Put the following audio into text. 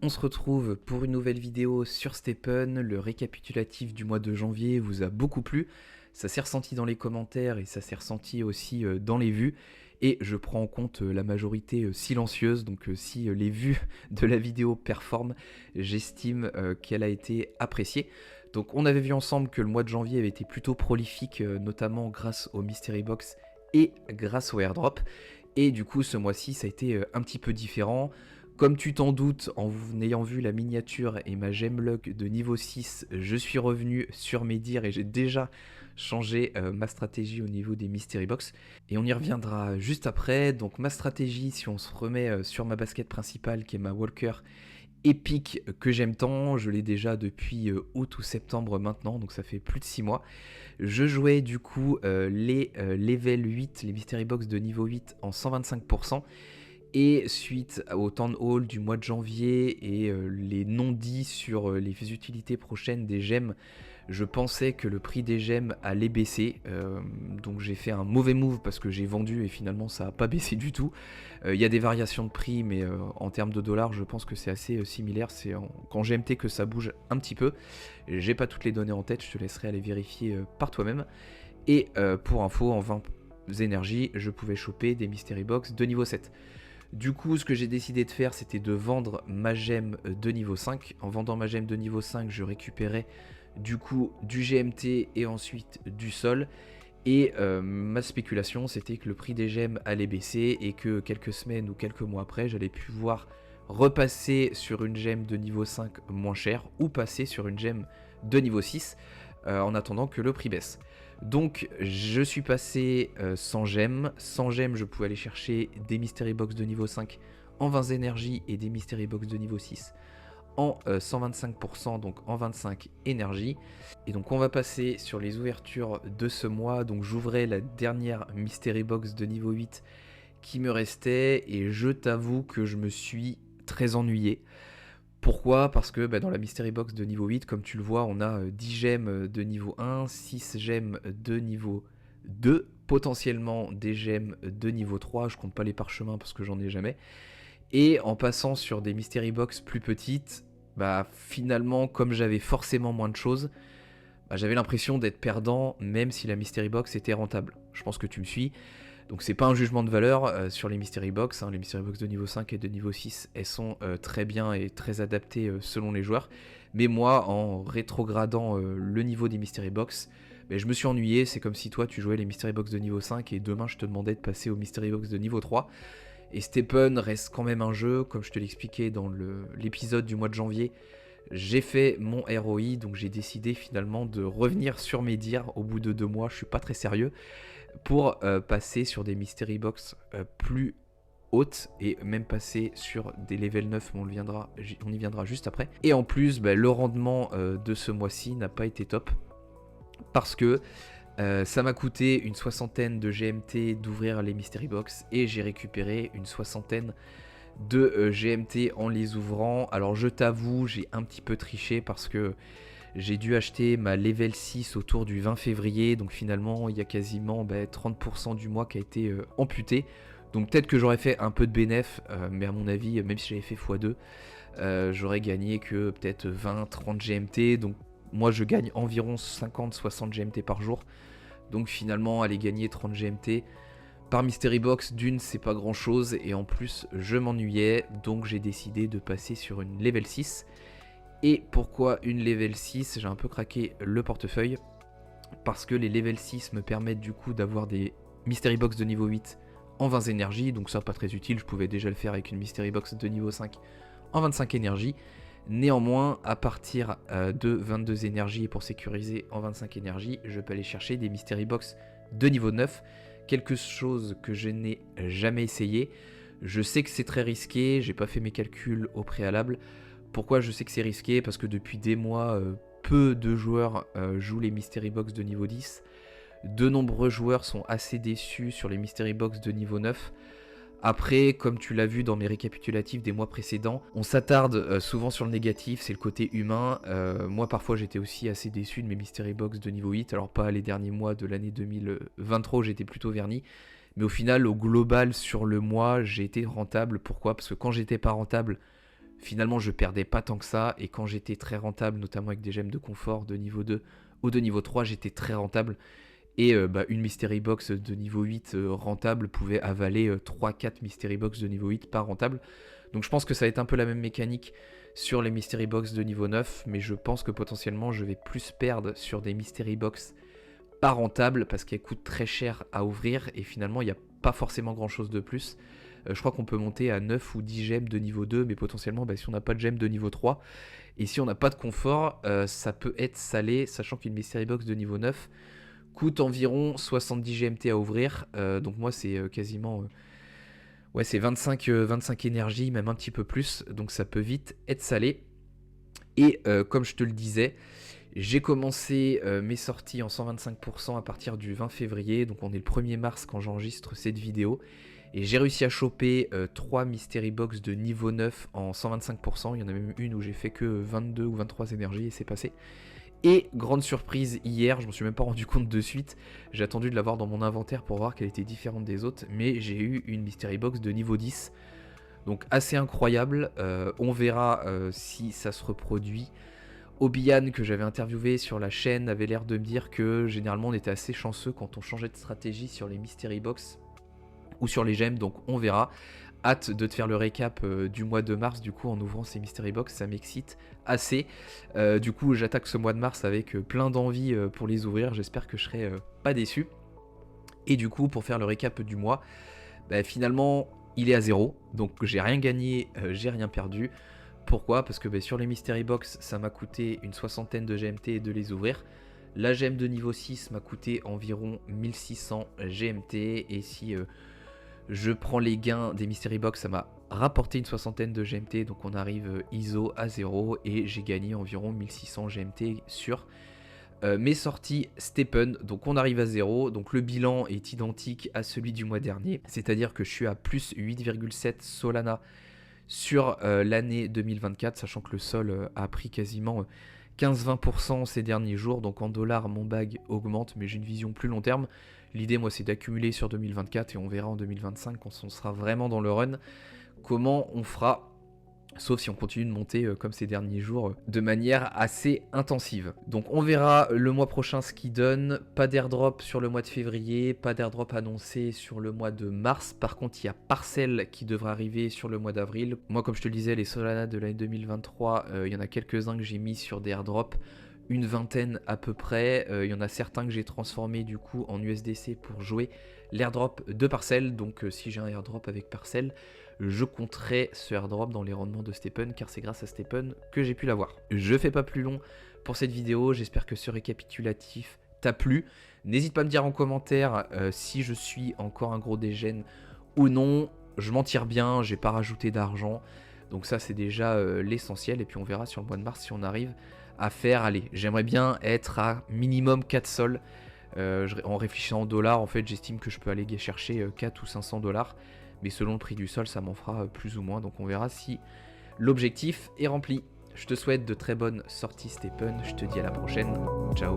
On se retrouve pour une nouvelle vidéo sur Stephen. Le récapitulatif du mois de janvier vous a beaucoup plu. Ça s'est ressenti dans les commentaires et ça s'est ressenti aussi dans les vues. Et je prends en compte la majorité silencieuse. Donc si les vues de la vidéo performent, j'estime qu'elle a été appréciée. Donc on avait vu ensemble que le mois de janvier avait été plutôt prolifique, notamment grâce au Mystery Box et grâce au airdrop. Et du coup ce mois-ci ça a été un petit peu différent. Comme tu t'en doutes, en ayant vu la miniature et ma gemlock de niveau 6, je suis revenu sur mes dires et j'ai déjà changé ma stratégie au niveau des Mystery Box. Et on y reviendra juste après. Donc ma stratégie, si on se remet sur ma basket principale qui est ma Walker épique que j'aime tant, je l'ai déjà depuis août ou septembre maintenant, donc ça fait plus de 6 mois. Je jouais du coup les level 8, les Mystery Box de niveau 8 en 125%. Et suite au Town Hall du mois de janvier et les non-dits sur les utilités prochaines des gemmes, je pensais que le prix des gemmes allait baisser. Donc j'ai fait un mauvais move parce que j'ai vendu et finalement ça n'a pas baissé du tout. Il y a des variations de prix, mais en termes de dollars, je pense que c'est assez similaire. C'est quand GMT que ça bouge un petit peu. J'ai pas toutes les données en tête, je te laisserai aller vérifier par toi-même. Et pour info, en 20 énergies, je pouvais choper des Mystery Box de niveau 7. Du coup, ce que j'ai décidé de faire, c'était de vendre ma gemme de niveau 5. En vendant ma gemme de niveau 5, je récupérais du coup du GMT et ensuite du sol. Et ma spéculation, c'était que le prix des gemmes allait baisser et que quelques semaines ou quelques mois après, j'allais pouvoir repasser sur une gemme de niveau 5 moins chère ou passer sur une gemme de niveau 6 en attendant que le prix baisse. Donc je suis passé sans gemmes. Sans gemmes, je pouvais aller chercher des Mystery Box de niveau 5 en 20 énergies et des Mystery Box de niveau 6 en 125%, donc en 25 énergies. Et donc on va passer sur les ouvertures de ce mois. Donc j'ouvrais la dernière Mystery Box de niveau 8 qui me restait et je t'avoue que je me suis très ennuyé. Pourquoi ? Parce que dans la Mystery Box de niveau 8, comme tu le vois, on a 10 gemmes de niveau 1, 6 gemmes de niveau 2, potentiellement des gemmes de niveau 3, je compte pas les parchemins parce que j'en ai jamais. Et en passant sur des Mystery Box plus petites, finalement, comme j'avais forcément moins de choses, j'avais l'impression d'être perdant même si la Mystery Box était rentable. Je pense que tu me suis. Donc c'est pas un jugement de valeur sur les Mystery Box, les Mystery Box de niveau 5 et de niveau 6, elles sont très bien et très adaptées selon les joueurs. Mais moi, en rétrogradant le niveau des Mystery Box, je me suis ennuyé. C'est comme si toi tu jouais les Mystery Box de niveau 5 et demain je te demandais de passer aux Mystery Box de niveau 3. Et Stephen reste quand même un jeu, comme je te l'expliquais dans l'épisode du mois de janvier. J'ai fait mon ROI, donc j'ai décidé finalement de revenir sur mes dires au bout de 2 mois, je suis pas très sérieux, pour passer sur des Mystery Box plus hautes et même passer sur des level 9, on y viendra juste après. Et en plus, le rendement de ce mois-ci n'a pas été top parce que ça m'a coûté une 60aine de GMT d'ouvrir les Mystery Box et j'ai récupéré une 60aine de GMT en les ouvrant. Alors je t'avoue, j'ai un petit peu triché parce que j'ai dû acheter ma level 6 autour du 20 février, donc finalement il y a quasiment 30% du mois qui a été amputé. Donc peut-être que j'aurais fait un peu de bénéf, mais à mon avis, même si j'avais fait x2, j'aurais gagné que peut-être 20-30 GMT. Donc moi je gagne environ 50-60 GMT par jour. Donc finalement aller gagner 30 GMT par Mystery Box, d'une c'est pas grand chose et en plus je m'ennuyais, donc j'ai décidé de passer sur une level 6. Et pourquoi une level 6 ? J'ai un peu craqué le portefeuille parce que les level 6 me permettent du coup d'avoir des Mystery Box de niveau 8 en 20 énergies, donc ça pas très utile, je pouvais déjà le faire avec une Mystery Box de niveau 5 en 25 énergies. Néanmoins, à partir de 22 énergies et pour sécuriser en 25 énergies, je peux aller chercher des Mystery Box de niveau 9, quelque chose que je n'ai jamais essayé. Je sais que c'est très risqué, j'ai pas fait mes calculs au préalable. Pourquoi je sais que c'est risqué ? Parce que depuis des mois, peu de joueurs jouent les Mystery Box de niveau 10. De nombreux joueurs sont assez déçus sur les Mystery Box de niveau 9. Après, comme tu l'as vu dans mes récapitulatifs des mois précédents, on s'attarde souvent sur le négatif, c'est le côté humain. Moi, parfois, j'étais aussi assez déçu de mes Mystery Box de niveau 8. Alors, pas les derniers mois de l'année 2023 où j'étais plutôt verni. Mais au final, au global, sur le mois, j'ai été rentable. Pourquoi ? Parce que quand j'étais pas rentable, finalement je perdais pas tant que ça, et quand j'étais très rentable, notamment avec des gemmes de confort de niveau 2 ou de niveau 3, j'étais très rentable. Et une Mystery Box de niveau 8 rentable pouvait avaler 3-4 Mystery Box de niveau 8 pas rentable. Donc je pense que ça va être un peu la même mécanique sur les Mystery Box de niveau 9, mais je pense que potentiellement je vais plus perdre sur des Mystery Box pas rentables parce qu'elles coûtent très cher à ouvrir et finalement il n'y a pas forcément grand chose de plus. Je crois qu'on peut monter à 9 ou 10 gemmes de niveau 2, mais potentiellement si on n'a pas de gemmes de niveau 3 et si on n'a pas de confort, ça peut être salé, sachant qu'une Mystery Box de niveau 9 coûte environ 70 GMT à ouvrir. Donc moi c'est quasiment... ouais, c'est 25 énergies, même un petit peu plus. Donc ça peut vite être salé. Et comme je te le disais, j'ai commencé mes sorties en 125% à partir du 20 février. Donc on est le 1er mars quand j'enregistre cette vidéo. Et j'ai réussi à choper 3 Mystery Box de niveau 9 en 125%. Il y en a même une où j'ai fait que 22 ou 23 énergies et c'est passé. Et grande surprise hier, je m'en suis même pas rendu compte de suite, j'ai attendu de l'avoir dans mon inventaire pour voir qu'elle était différente des autres, mais j'ai eu une Mystery Box de niveau 10, donc assez incroyable. On verra si ça se reproduit. Obian, que j'avais interviewé sur la chaîne, avait l'air de me dire que généralement on était assez chanceux quand on changeait de stratégie sur les Mystery Box ou sur les gemmes, donc on verra. Hâte de te faire le récap du mois de mars, du coup en ouvrant ces Mystery Box, ça m'excite assez. Du coup j'attaque ce mois de mars avec plein d'envie pour les ouvrir, j'espère que je serai pas déçu. Et du coup pour faire le récap du mois, finalement il est à 0, donc j'ai rien gagné, j'ai rien perdu. Pourquoi? Parce que sur les Mystery Box ça m'a coûté une 60aine de GMT de les ouvrir. La gemme de niveau 6 m'a coûté environ 1600 GMT, et si... je prends les gains des Mystery Box, ça m'a rapporté une 60aine de GMT, donc on arrive ISO à 0 et j'ai gagné environ 1600 GMT sur mes sorties Stepen, donc on arrive à 0, donc le bilan est identique à celui du mois dernier, c'est-à-dire que je suis à plus 8,7 Solana sur l'année 2024, sachant que le sol a pris quasiment 15-20% ces derniers jours, donc en dollars mon bag augmente, mais j'ai une vision plus long terme. L'idée moi c'est d'accumuler sur 2024 et on verra en 2025 quand on sera vraiment dans le run comment on fera, sauf si on continue de monter comme ces derniers jours de manière assez intensive. Donc on verra le mois prochain ce qu'il donne. Pas d'airdrop sur le mois de février, pas d'airdrop annoncé sur le mois de mars. Par contre il y a Parcel qui devrait arriver sur le mois d'avril. Moi comme je te le disais, les Solana de l'année 2023, il y en a quelques-uns que j'ai mis sur des airdrops, une vingtaine à peu près. Il y en a certains que j'ai transformés du coup en USDC pour jouer l'airdrop de Parcel. Donc si j'ai un airdrop avec Parcel, je compterai ce airdrop dans les rendements de Stepen, car c'est grâce à Stepen que j'ai pu l'avoir. Je fais pas plus long pour cette vidéo, j'espère que ce récapitulatif t'a plu. N'hésite pas à me dire en commentaire si je suis encore un gros dégène ou non. Je m'en tire bien, j'ai pas rajouté d'argent, donc ça c'est déjà l'essentiel. Et puis on verra sur le mois de mars si on arrive à faire, allez, j'aimerais bien être à minimum 4 sols. En réfléchissant en dollars, en fait j'estime que je peux aller chercher 4 ou 500 dollars, mais selon le prix du sol ça m'en fera plus ou moins, donc on verra si l'objectif est rempli. Je te souhaite de très bonnes sorties Stepen, je te dis à la prochaine, ciao.